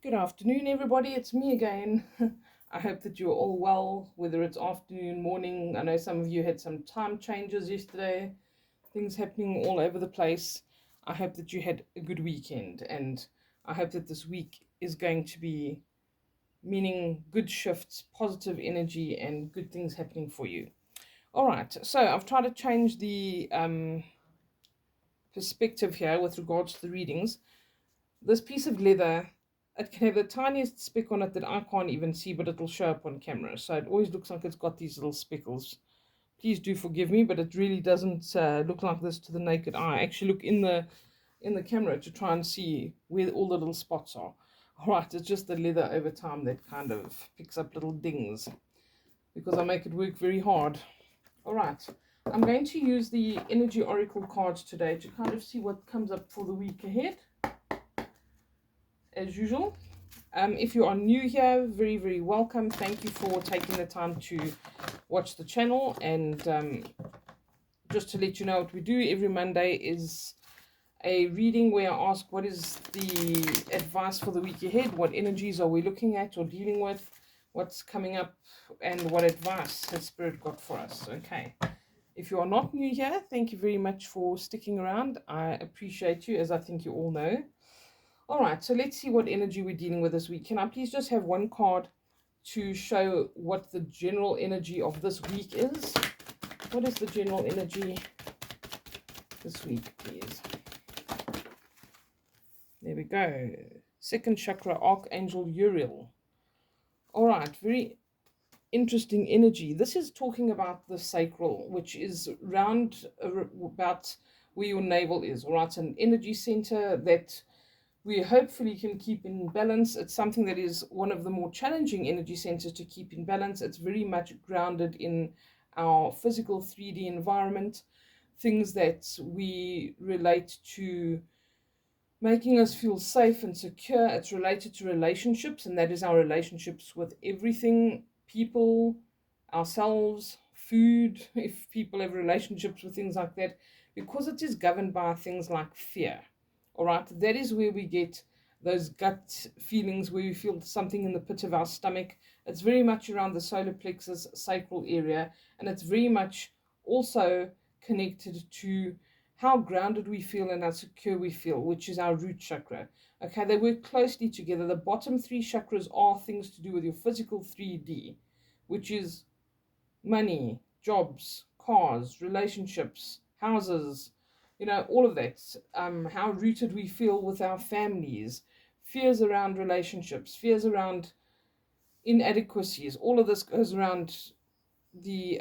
Good afternoon, everybody. It's me again. I hope that you're all well, whether it's afternoon, morning. I know some of you had some time changes yesterday, things happening all over the place. I hope that you had a good weekend, and I hope that this week is going to be meaning good shifts, positive energy, and good things happening for you. All right, so I've tried to change the perspective here with regards to the readings. This piece of leather, it can have the tiniest speck on it that I can't even see, but it'll show up on camera. So it always looks like it's got these little speckles. Please do forgive me, but it really doesn't look like this to the naked eye. I actually look in the camera to try and see where all the little spots are. All right, it's just the leather over time that kind of picks up little dings because I make it work very hard. All right, I'm going to use the Energy Oracle cards today to kind of see what comes up for the week ahead, as usual. If you are new here, very, very welcome. Thank you for taking the time to watch the channel. And just to let you know, what we do every Monday is a reading where I ask what is the advice for the week ahead, what energies are we looking at or dealing with, what's coming up, and what advice has Spirit got for us. Okay. If you are not new here, thank you very much for sticking around. I appreciate you, as I think you all know. All right, so let's see what energy we're dealing with this week. Can I please just have one card to show what the general energy of this week is? What is the general energy this week, please? There we go. Second chakra, Archangel Uriel. All right, very interesting energy. This is talking about the sacral, which is round about where your navel is. All right, an energy center that we hopefully can keep in balance. It's something that is one of the more challenging energy centers to keep in balance. It's very much grounded in our physical 3D environment, things that we relate to making us feel safe and secure. It's related to relationships, and that is our relationships with everything, people, ourselves, food, if people have relationships with things like that, because it is governed by things like fear. All right, that is where we get those gut feelings where we feel something in the pit of our stomach. It's very much around the solar plexus sacral area, and it's very much also connected to how grounded we feel and how secure we feel, which is our root chakra. Okay, they work closely together. The bottom three chakras are things to do with your physical 3D, which is money, jobs, cars, relationships, houses, all of that. How rooted we feel with our families, fears around relationships, fears around inadequacies. All of this goes around the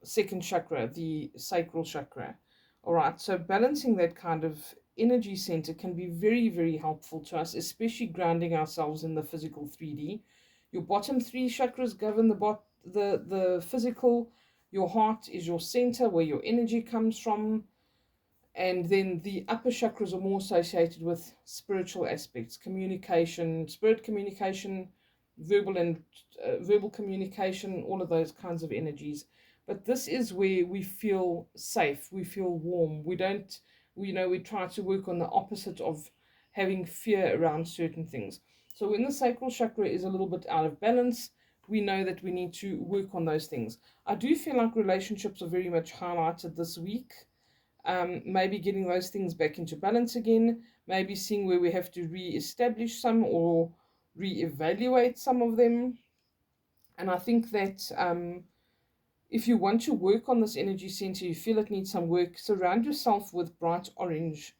second chakra, the sacral chakra. All right, so balancing that kind of energy center can be very, very helpful to us, especially grounding ourselves in the physical 3D. Your bottom three chakras govern the physical. Your heart is your center where your energy comes from, and then the upper chakras are more associated with spiritual aspects, communication, spirit communication, verbal and verbal communication, all of those kinds of energies. But this is where we feel safe, we feel warm. We don't, we try to work on the opposite of having fear around certain things. So when the sacral chakra is a little bit out of balance, we know that we need to work on those things. I do feel like relationships are very much highlighted this week. Maybe getting those things back into balance again, maybe seeing where we have to re-establish some or re-evaluate some of them. And I think that if you want to work on this energy center, you feel it needs some work, surround yourself with bright orange,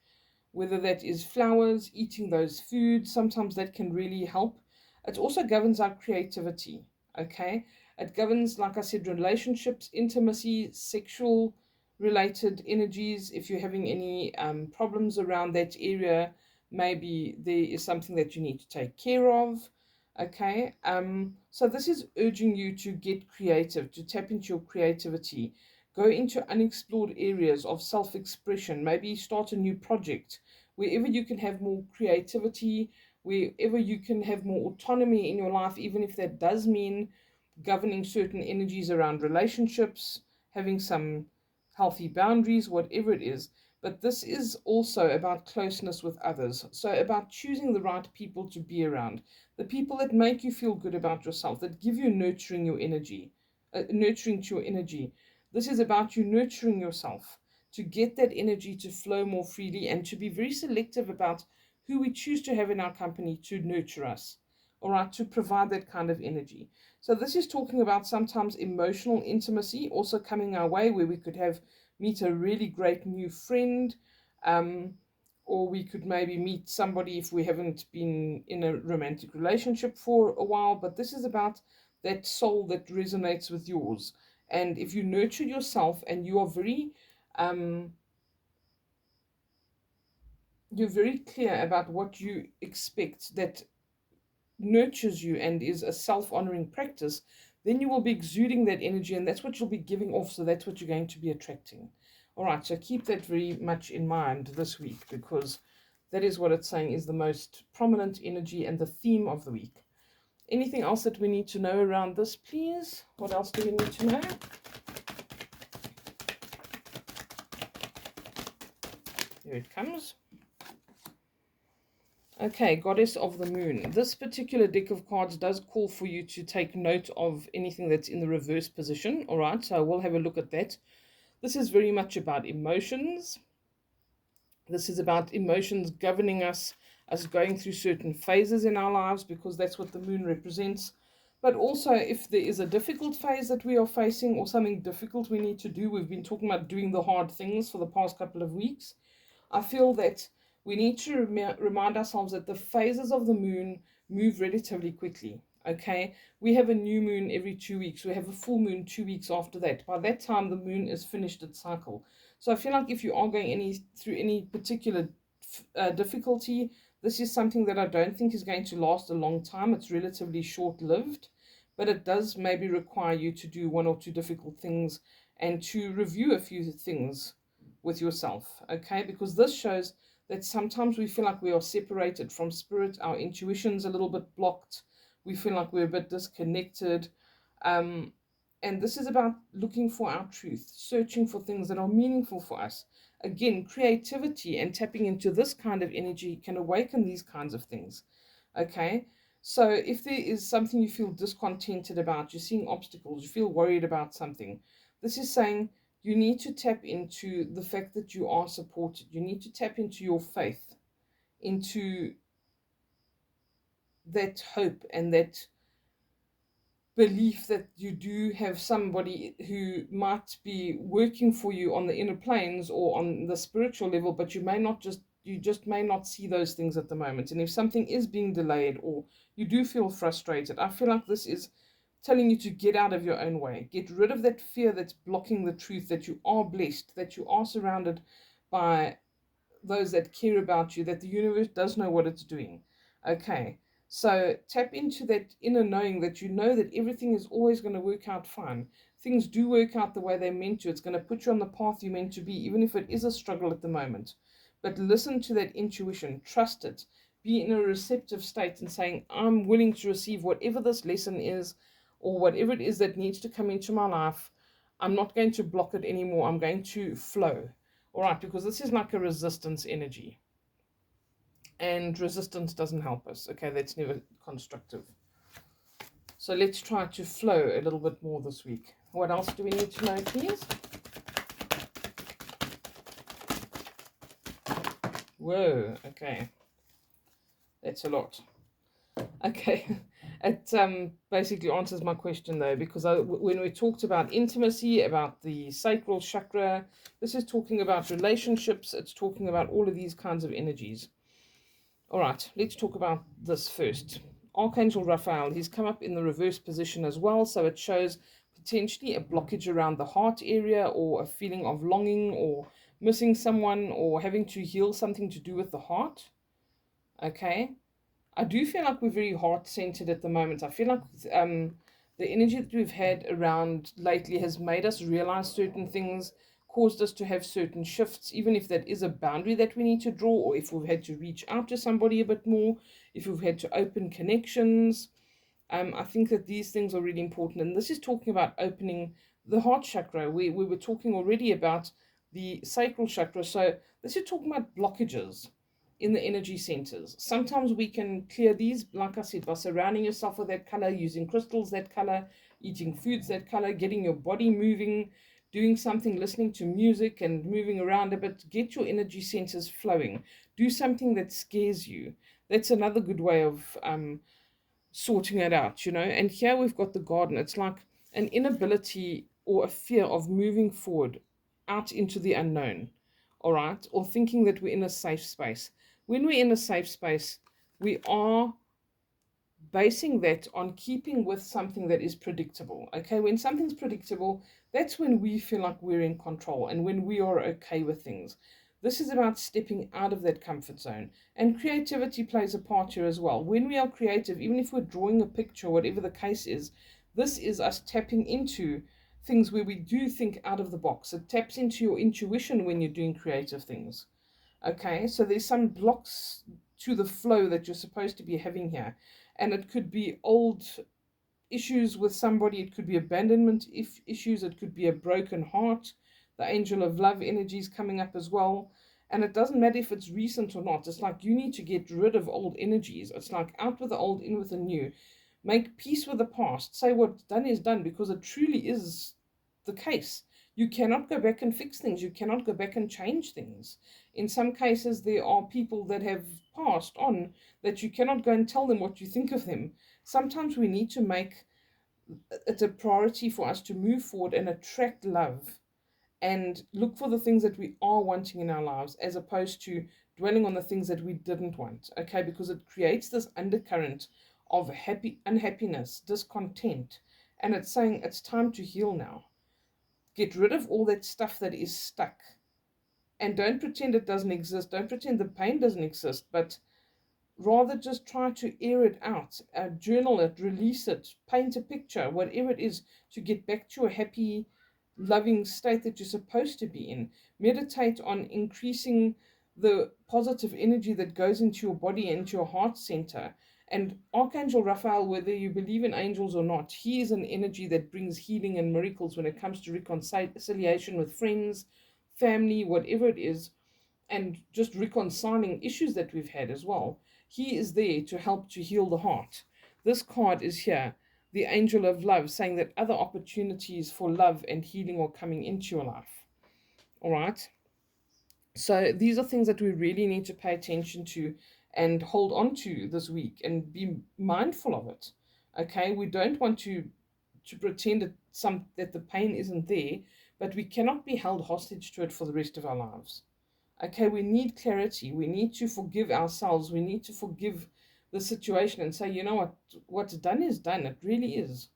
whether that is flowers, eating those foods. Sometimes that can really help. It also governs our creativity, okay? It governs, like I said, relationships, intimacy, sexual related energies. If you're having any problems around that area, maybe there is something that you need to take care of. Okay, so this is urging you to get creative, to tap into your creativity, go into unexplored areas of self expression, maybe start a new project wherever you can have more creativity, wherever you can have more autonomy in your life, even if that does mean governing certain energies around relationships, having some healthy boundaries, whatever it is. but this is also about closeness with others. So about choosing the right people to be around, the people that make you feel good about yourself, that give you nurturing to your energy. This is about you nurturing yourself to get that energy to flow more freely and to be very selective about who we choose to have in our company to nurture us, all right, to provide that kind of energy. So this is talking about sometimes emotional intimacy also coming our way, where we could have meet a really great new friend, um, or we could maybe meet somebody if we haven't been in a romantic relationship for a while. But this is about that soul that resonates with yours. And if you nurture yourself and you are um, you're very clear about what you expect that nurtures you and is a self-honoring practice, then you will be exuding that energy, and that's what you'll be giving off. So that's what you're going to be attracting. All right, so keep that very much in mind this week, because that is what it's saying is the most prominent energy and the theme of the week. Anything else that we need to know around this, please? What else do we need to know? Here it comes. Okay, Goddess of the Moon. This particular deck of cards does call for you to take note of anything that's in the reverse position. All right, so we'll have a look at that. This is very much about emotions. This is about emotions governing us going through certain phases in our lives, because that's what the moon represents. But also, if there is a difficult phase that we are facing or something difficult we need to do, we've been talking about doing the hard things for the past couple of weeks. I feel that we need to remind ourselves that the phases of the moon move relatively quickly. Okay, we have a new moon every 2 weeks. We have a full moon 2 weeks after that. By that time, the moon is finished its cycle. So I feel like if you are going through any particular difficulty, this is something that I don't think is going to last a long time. It's relatively short-lived, but it does maybe require you to do one or two difficult things and to review a few things with yourself, okay? Because this shows that sometimes we feel like we are separated from spirit, our intuition's a little bit blocked, we feel like we're a bit disconnected. And this is about looking for our truth, searching for things that are meaningful for us. Again, creativity and tapping into this kind of energy can awaken these kinds of things. Okay, so if there is something you feel discontented about, you're seeing obstacles, you feel worried about something, this is saying you need to tap into the fact that you are supported. You need to tap into your faith, into that hope and that belief that you do have somebody who might be working for you on the inner planes or on the spiritual level, but you just may not see those things at the moment. And if something is being delayed or you do feel frustrated, I feel like this is telling you to get out of your own way. Get rid of that fear that's blocking the truth, that you are blessed, that you are surrounded by those that care about you, that the universe does know what it's doing. Okay, so tap into that inner knowing that you know that everything is always going to work out fine. Things do work out the way they're meant to. It's going to put you on the path you're meant to be, even if it is a struggle at the moment. But listen to that intuition, trust it, be in a receptive state and saying, I'm willing to receive whatever this lesson is or whatever it is that needs to come into my life. I'm not going to block it anymore. I'm going to flow. All right, because this is like a resistance energy. And resistance doesn't help us. Okay, that's never constructive. So let's try to flow a little bit more this week. What else do we need to know, please? Whoa, okay. That's a lot. Okay, it basically answers my question though, because when we talked about intimacy, about the sacral chakra, this is talking about relationships, it's talking about all of these kinds of energies. All right, let's talk about this first. Archangel Raphael, he's come up in the reverse position as well, so it shows potentially a blockage around the heart area or a feeling of longing or missing someone or having to heal something to do with the heart. Okay, I do feel like we're very heart-centered at the moment. I feel like the energy that we've had around lately has made us realize certain things, caused us to have certain shifts, even if that is a boundary that we need to draw, or if we've had to reach out to somebody a bit more, if we've had to open connections. I think that these things are really important. And this is talking about opening the heart chakra. We were talking already about the sacral chakra. So This is talking about blockages in the energy centers. Sometimes we can clear these, like I said, by surrounding yourself with that color, using crystals that color, eating foods that color, getting your body moving, doing something, listening to music and moving around a bit. Get your energy centers flowing. Do something that scares you. That's another good way of sorting it out, you know. And here we've got the garden. It's like an inability or a fear of moving forward out into the unknown, all right, or thinking that we're in a safe space. When we're in a safe space, we are basing that on keeping with something that is predictable. Okay, when something's predictable, that's when we feel like we're in control and when we are okay with things. This is about stepping out of that comfort zone. And creativity plays a part here as well. When we are creative, even if we're drawing a picture, whatever the case is, this is us tapping into things where we do think out of the box. It taps into your intuition when you're doing creative things. Okay, so there's some blocks to the flow that you're supposed to be having here. And it could be old issues with somebody, it could be abandonment issues, it could be a broken heart. The angel of love energy is coming up as well. And it doesn't matter if it's recent or not. It's like you need to get rid of old energies. It's like out with the old, in with the new. Make peace with the past. Say what's done is done, because it truly is the case. You cannot go back and fix things. You cannot go back and change things. In some cases, there are people that have passed on that you cannot go and tell them what you think of them. Sometimes we need to make it a priority for us to move forward and attract love and look for the things that we are wanting in our lives, as opposed to dwelling on the things that we didn't want. Okay, because it creates this undercurrent of unhappiness, discontent, and it's saying it's time to heal now. Get rid of all that stuff that is stuck. And don't pretend it doesn't exist. Don't pretend the pain doesn't exist, but rather just try to air it out, journal it, release it, paint a picture, whatever it is, to get back to a happy, loving state that you're supposed to be in. Meditate on increasing the positive energy that goes into your body and into your heart center. And Archangel Raphael, whether you believe in angels or not, he is an energy that brings healing and miracles when it comes to reconciliation with friends, family, whatever it is, and just reconciling issues that we've had as well. He is there to help to heal the heart. This card is here, the angel of love, saying that other opportunities for love and healing are coming into your life. All right. So these are things that we really need to pay attention to and hold on to this week and be mindful of it. Okay, we don't want to pretend that the pain isn't there, but we cannot be held hostage to it for the rest of our lives. Okay, we need clarity. We need to forgive ourselves. We need to forgive the situation and say, you know what, what's done is done. It really is.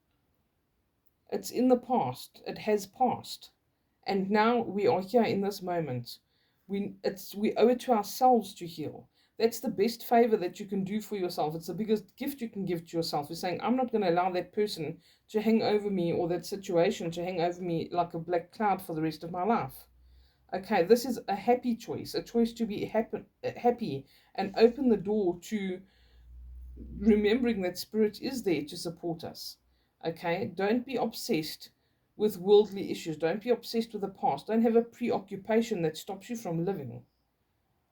It's in the past. It has passed. And now we are here in this moment. We owe it to ourselves to heal. That's the best favor that you can do for yourself. It's the biggest gift you can give to yourself. Is saying, I'm not going to allow that person to hang over me, or that situation to hang over me like a black cloud for the rest of my life. Okay, this is a happy choice, a choice to be happy and open the door to remembering that Spirit is there to support us. Okay, don't be obsessed with worldly issues. Don't be obsessed with the past. Don't have a preoccupation that stops you from living.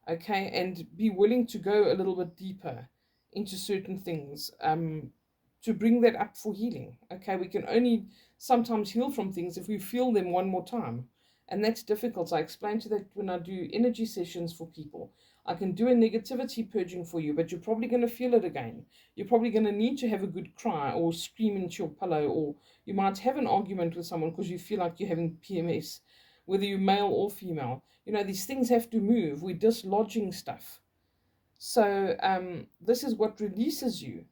Okay, and be willing to go a little bit deeper into certain things to bring that up for healing. Okay, we can only sometimes heal from things if we feel them one more time. And that's difficult. I explain to that when I do energy sessions for people. I can do a negativity purging for you, but you're probably going to feel it again. You're probably going to need to have a good cry or scream into your pillow, or you might have an argument with someone because you feel like you're having PMS, whether you're male or female. You know, these things have to move. We're dislodging stuff. So this is what releases you.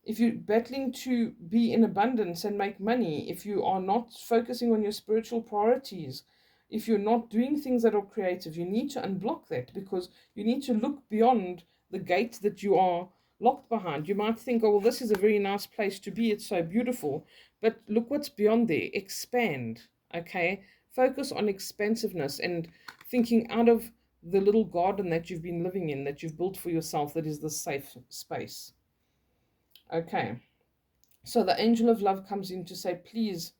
If you're battling to be in abundance and make money, if you are not focusing on your spiritual priorities, if you're not doing things that are creative, you need to unblock that, because you need to look beyond the gate that you are locked behind. You might think, oh, well, this is a very nice place to be. It's so beautiful. But look what's beyond there. Expand. Okay? Focus on expansiveness and thinking out of the little garden that you've been living in, that you've built for yourself, that is the safe space. Okay, so the angel of love comes in to say, please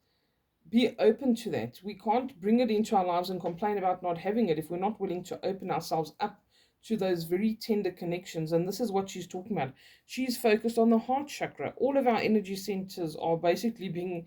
be open to that. We can't bring it into our lives and complain about not having it if we're not willing to open ourselves up to those very tender connections. And this is what she's talking about. She's focused on the heart chakra. All of our energy centers are basically being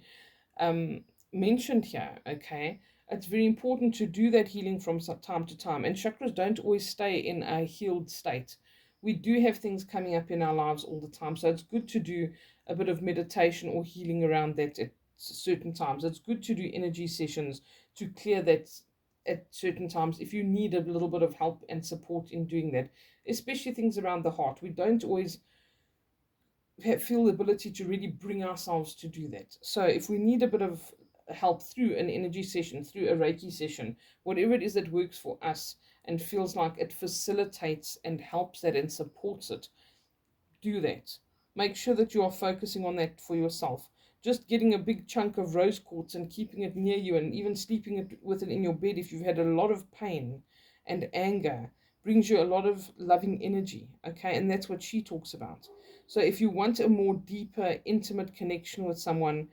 um, mentioned here. Okay, it's very important to do that healing from time to time, and chakras don't always stay in a healed state. We do have things coming up in our lives all the time, so it's good to do a bit of meditation or healing around that at certain times. It's good to do energy sessions to clear that at certain times if you need a little bit of help and support in doing that, especially things around the heart. We don't always feel the ability to really bring ourselves to do that. So if we need a bit of help through an energy session, through a Reiki session, whatever it is that works for us and feels like it facilitates and helps that and supports it, do that. Make sure that you are focusing on that for yourself. Just getting a big chunk of rose quartz and keeping it near you and even sleeping with it in your bed if you've had a lot of pain and anger brings you a lot of loving energy. Okay, and that's what she talks about. So if you want a more deeper, intimate connection with someone,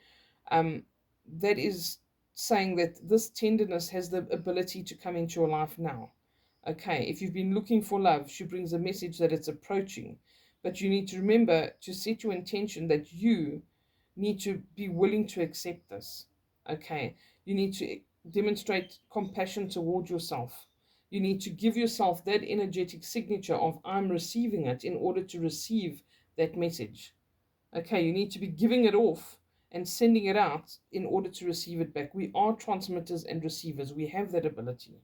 um, that is saying that this tenderness has the ability to come into your life now. Okay, if you've been looking for love, she brings a message that it's approaching. But you need to remember to set your intention that you need to be willing to accept this. Okay, you need to demonstrate compassion toward yourself. You need to give yourself that energetic signature of I'm receiving it in order to receive that message. Okay, you need to be giving it off and sending it out in order to receive it back. We are transmitters and receivers, we have that ability.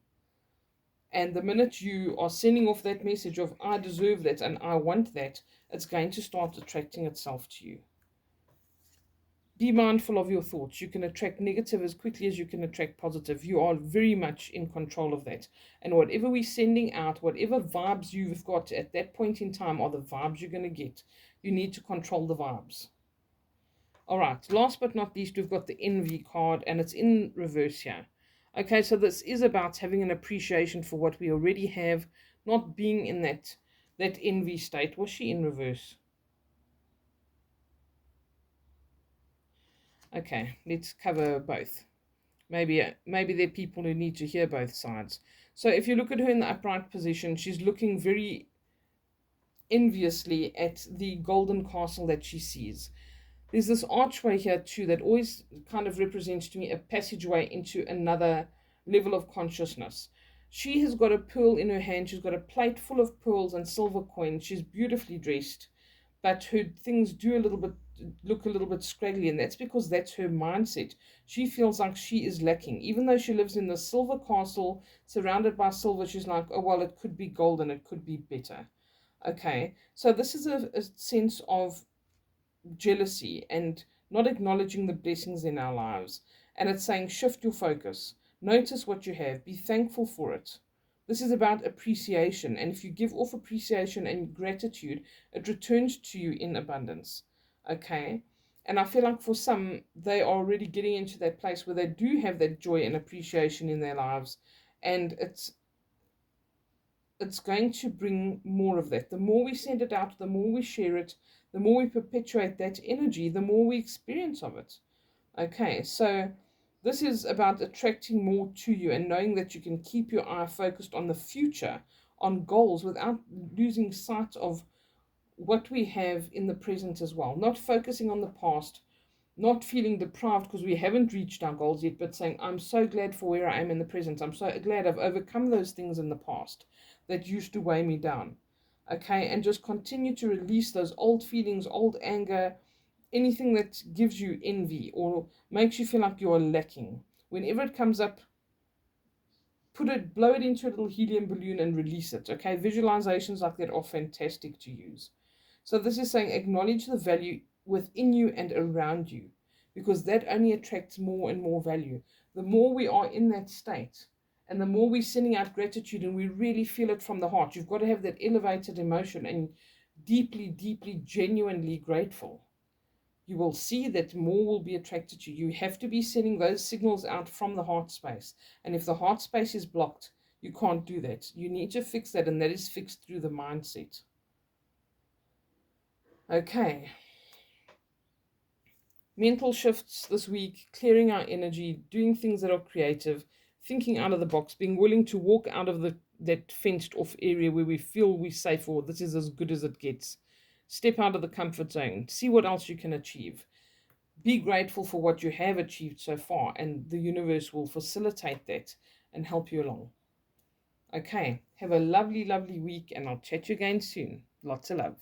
And the minute you are sending off that message of I deserve that and I want that, it's going to start attracting itself to you. Be mindful of your thoughts. You can attract negative as quickly as you can attract positive. You are very much in control of that. And whatever we're sending out, whatever vibes you've got at that point in time are the vibes you're going to get. You need to control the vibes. All right, last but not least, we've got the envy card, and it's in reverse here. Okay, so this is about having an appreciation for what we already have, not being in that envy state. Was she in reverse? Okay, let's cover both. Maybe there are people who need to hear both sides. So if you look at her in the upright position, she's looking very enviously at the golden castle that she sees. There's this archway here too that always kind of represents to me a passageway into another level of consciousness. She has got a pearl in her hand. She's got a plate full of pearls and silver coins. She's beautifully dressed, but her things do look a little bit scraggly, and that's because that's her mindset. She feels like she is lacking. Even though she lives in the silver castle surrounded by silver, she's like, oh well, it could be gold and it could be better. Okay, so this is a sense of jealousy and not acknowledging the blessings in our lives. And it's saying, shift your focus. Notice what you have. Be thankful for it. This is about appreciation. And if you give off appreciation and gratitude, it returns to you in abundance. Okay? And I feel like for some, they are already getting into that place where they do have that joy and appreciation in their lives. And it's going to bring more of that. The more we send it out, the more we share it, the more we perpetuate that energy, the more we experience of it. Okay, so this is about attracting more to you and knowing that you can keep your eye focused on the future, on goals, without losing sight of what we have in the present as well. Not focusing on the past, not feeling deprived because we haven't reached our goals yet, but saying, I'm so glad for where I am in the present. I'm so glad I've overcome those things in the past that used to weigh me down. Okay, and just continue to release those old feelings, old anger, anything that gives you envy or makes you feel like you are lacking. Whenever it comes up, blow it into a little helium balloon and release it. Okay, visualizations like that are fantastic to use. So this is saying acknowledge the value within you and around you, because that only attracts more and more value. The more we are in that state and the more we're sending out gratitude and we really feel it from the heart, you've got to have that elevated emotion and deeply, deeply, genuinely grateful. You will see that more will be attracted to you. You have to be sending those signals out from the heart space. And if the heart space is blocked, you can't do that. You need to fix that, and that is fixed through the mindset. Okay. Mental shifts this week, clearing our energy, doing things that are creative, thinking out of the box, being willing to walk out of that fenced off area where we feel we're safe or this is as good as it gets. Step out of the comfort zone, see what else you can achieve. Be grateful for what you have achieved so far, and the universe will facilitate that and help you along. Okay, have a lovely, lovely week, and I'll chat you again soon. Lots of love.